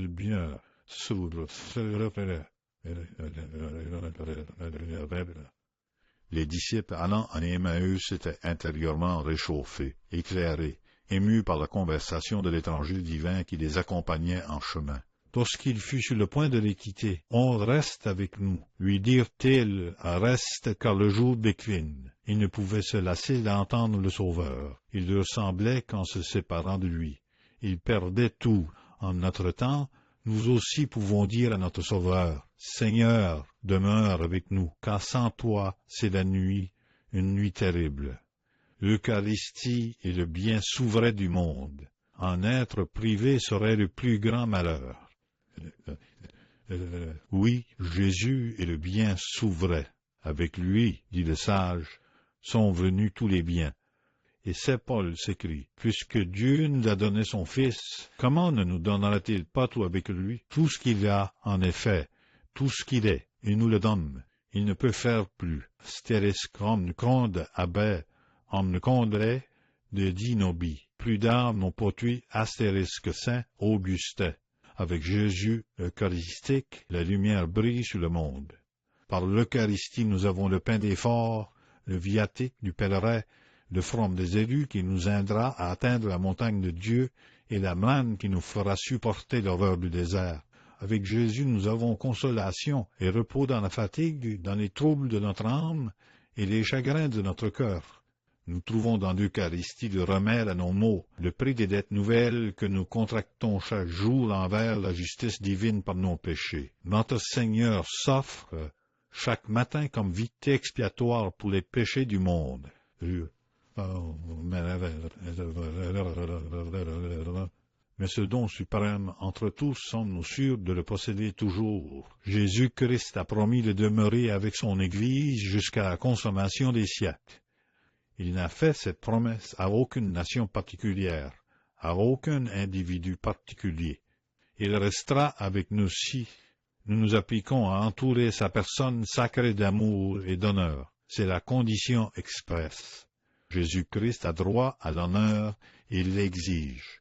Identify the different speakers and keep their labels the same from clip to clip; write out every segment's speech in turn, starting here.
Speaker 1: le bien s'ouvre. Les disciples allant en Emmaüs s'étaient intérieurement réchauffés, éclairés, émus par la conversation de l'étranger divin qui les accompagnait en chemin. Lorsqu'il fut sur le point de les quitter, « On reste avec nous », lui dirent-ils, « reste, car le jour décline. » Ils ne pouvaient se lasser d'entendre le Sauveur. Il leur semblait qu'en se séparant de lui, ils perdaient tout. En notre temps, nous aussi pouvons dire à notre Sauveur, « Seigneur, demeure avec nous, car sans toi, c'est la nuit, une nuit terrible. » L'Eucharistie est le bien souverain du monde. En être privé serait le plus grand malheur. Oui, Jésus est le bien souverain. Avec lui, dit le sage, sont venus tous les biens. Et Saint Paul s'écrie, puisque Dieu nous a donné son Fils, comment ne nous donnera-t-il pas tout avec lui? Tout ce qu'il a, en effet, tout ce qu'il est, il nous le donne. Il ne peut faire plus. Steris conde abe, omnicondre de dinobi. Plus d'âmes n'ont potui astérisque saint Augustin. Avec Jésus eucharistique, la lumière brille sur le monde. Par l'Eucharistie, nous avons le pain des forts, le viatique du pèlerin, le fraume des élus qui nous aidera à atteindre la montagne de Dieu et la manne qui nous fera supporter l'horreur du désert. Avec Jésus, nous avons consolation et repos dans la fatigue, dans les troubles de notre âme et les chagrins de notre cœur. Nous trouvons dans l'Eucharistie le remède à nos maux, le prix des dettes nouvelles que nous contractons chaque jour envers la justice divine par nos péchés. Notre Seigneur s'offre chaque matin comme victime expiatoire pour les péchés du monde. Mais ce don suprême, entre tous, sommes-nous sûrs de le posséder toujours. Jésus-Christ a promis de demeurer avec son Église jusqu'à la consommation des siècles. Il n'a fait cette promesse à aucune nation particulière, à aucun individu particulier. Il restera avec nous si nous nous appliquons à entourer sa personne sacrée d'amour et d'honneur. C'est la condition expresse. Jésus-Christ a droit à l'honneur et il l'exige.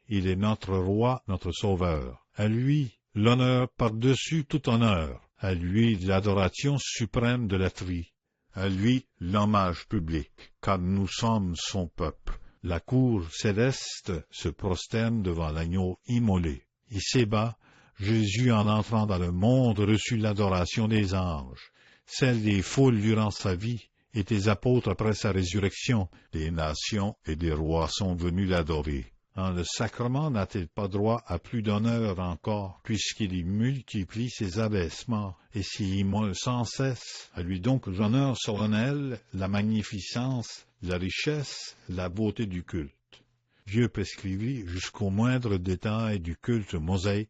Speaker 1: Il est notre roi, notre sauveur. À lui, l'honneur par-dessus tout honneur. À lui, l'adoration suprême de la tri. À lui, l'hommage public, car nous sommes son peuple. La cour céleste se prosterne devant l'agneau immolé. Ici-bas, Jésus, en entrant dans le monde, reçut l'adoration des anges, celle des foules durant sa vie, et des apôtres après sa résurrection. Des nations et des rois sont venus l'adorer. Le sacrement n'a-t-il pas droit à plus d'honneur encore, puisqu'il y multiplie ses abaissements et s'y immole sans cesse? À lui donc l'honneur solennel, la magnificence, la richesse, la beauté du culte. Dieu prescrivit jusqu'au moindre détail du culte mosaïque,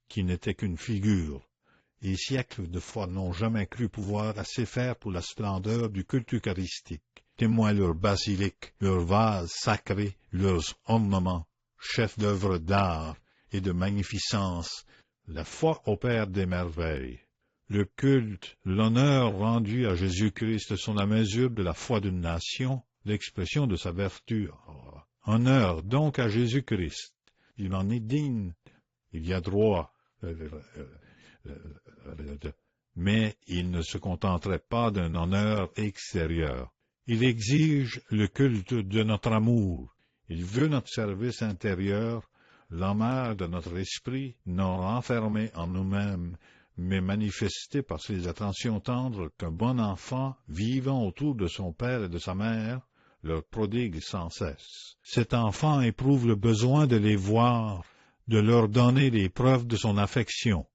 Speaker 1: qui n'était qu'une figure. Les siècles de foi n'ont jamais cru pouvoir assez faire pour la splendeur du culte eucharistique. Témoins leurs basiliques, leurs vases sacrés, leurs ornements, chefs d'œuvre d'art et de magnificence, la foi opère des merveilles. Le culte, l'honneur rendu à Jésus-Christ sont la mesure de la foi d'une nation, l'expression de sa vertu. Honneur donc à Jésus-Christ. Il en est digne, il y a droit. Mais il ne se contenterait pas d'un honneur extérieur. Il exige le culte de notre amour. Il veut notre service intérieur, l'hommage de notre esprit, non renfermé en nous-mêmes, mais manifesté par ces attentions tendres qu'un bon enfant, vivant autour de son père et de sa mère, leur prodigue sans cesse. Cet enfant éprouve le besoin de les voir, de leur donner les preuves de son affection.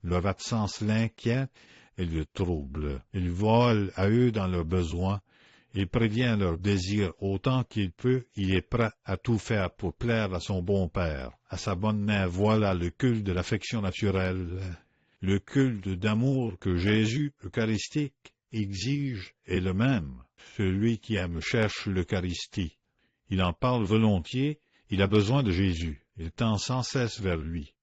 Speaker 1: Leur absence l'inquiète et le trouble. Il vole à eux dans leurs besoins. Il prévient leurs désirs autant qu'il peut, il est prêt à tout faire pour plaire à son bon père, à sa bonne mère. Voilà le culte de l'affection naturelle. Le culte d'amour que Jésus, eucharistique, exige est le même. Celui qui aime cherche l'Eucharistie. Il en parle volontiers, il a besoin de Jésus, il tend sans cesse vers lui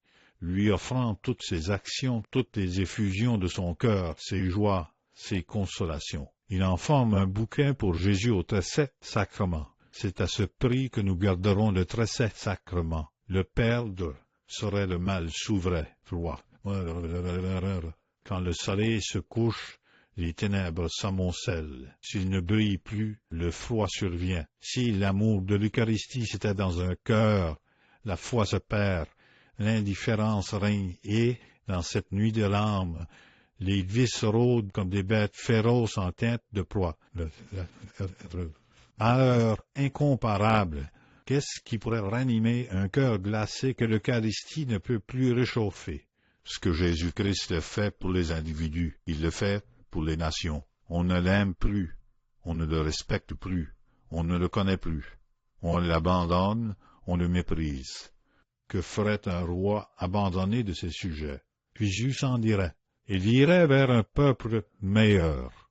Speaker 1: offrant toutes ses actions, toutes les effusions de son cœur, ses joies, ses consolations. Il en forme un bouquet pour Jésus au très-saint sacrement. C'est à ce prix que nous garderons le très-saint sacrement. Le perdre serait le mal souverain, froid. Quand le soleil se couche, les ténèbres s'amoncellent. S'il ne brille plus, le froid survient. Si l'amour de l'Eucharistie c'était dans un cœur, la foi se perd, l'indifférence règne et, dans cette nuit de l'âme, les vices rôdent comme des bêtes féroces en teinte de proie. Malheur incomparable! Qu'est-ce qui pourrait ranimer un cœur glacé que l'Eucharistie ne peut plus réchauffer? Ce que Jésus-Christ fait pour les individus, il le fait pour les nations. On ne l'aime plus, on ne le respecte plus, on ne le connaît plus, on l'abandonne, on le méprise. Que ferait un roi abandonné de ses sujets? Jésus s'en dirait. Il irait vers un peuple meilleur.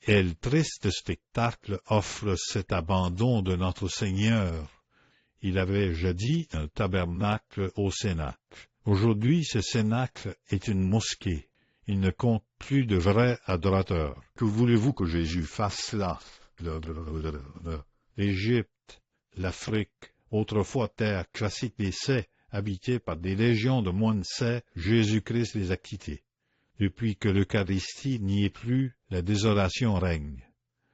Speaker 1: Quel triste spectacle offre cet abandon de notre Seigneur. Il avait jadis un tabernacle au Cénacle. Aujourd'hui, ce Cénacle est une mosquée. Il ne compte plus de vrais adorateurs. Que voulez-vous que Jésus fasse là? L'Égypte, l'Afrique, autrefois terre classique des Cets, habitée par des légions de moines Cets, Jésus-Christ les a quittés. Depuis que l'Eucharistie n'y est plus, la désolation règne.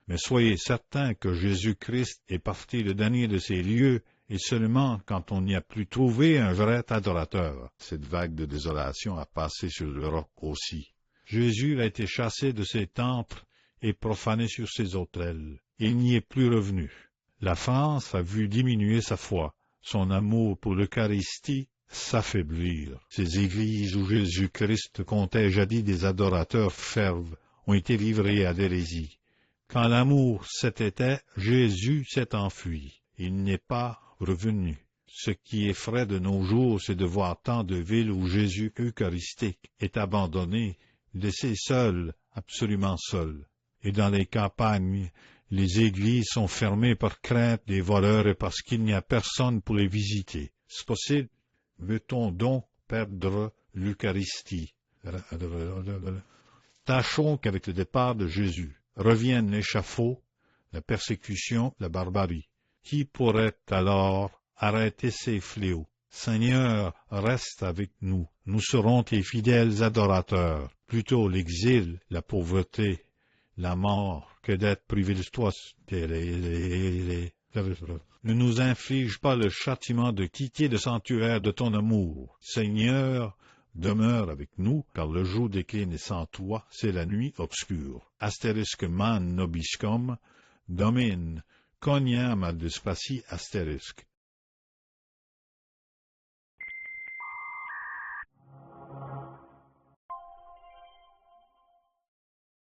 Speaker 1: Mais soyez certains que Jésus-Christ est parti le dernier de ces lieux, et seulement quand on n'y a plus trouvé un vrai adorateur. Cette vague de désolation a passé sur l'Europe aussi. Jésus a été chassé de ses temples et profané sur ses autels. Il n'y est plus revenu. La France a vu diminuer sa foi, son amour pour l'Eucharistie s'affaiblir. Ces églises où Jésus-Christ comptait jadis des adorateurs fervents ont été livrées à l'hérésie. Quand l'amour s'éteint, Jésus s'est enfui. Il n'est pas revenu. Ce qui effraie de nos jours, c'est de voir tant de villes où Jésus eucharistique est abandonné, laissé seul, absolument seul. Et dans les campagnes, les églises sont fermées par crainte des voleurs et parce qu'il n'y a personne pour les visiter. C'est possible. Veut-on donc perdre l'Eucharistie? Tâchons qu'avec le départ de Jésus reviennent l'échafaud, la persécution, la barbarie. Qui pourrait alors arrêter ces fléaux? Seigneur, reste avec nous. Nous serons tes fidèles adorateurs. Plutôt l'exil, la pauvreté, la mort, que d'être privés de toi. Ne nous inflige pas le châtiment de quitter le sanctuaire de ton amour. Seigneur, demeure avec nous, car le jour décline et sans toi, c'est la nuit obscure. Astérisque man nobiscum, domine, coniam ad spatie astérisque.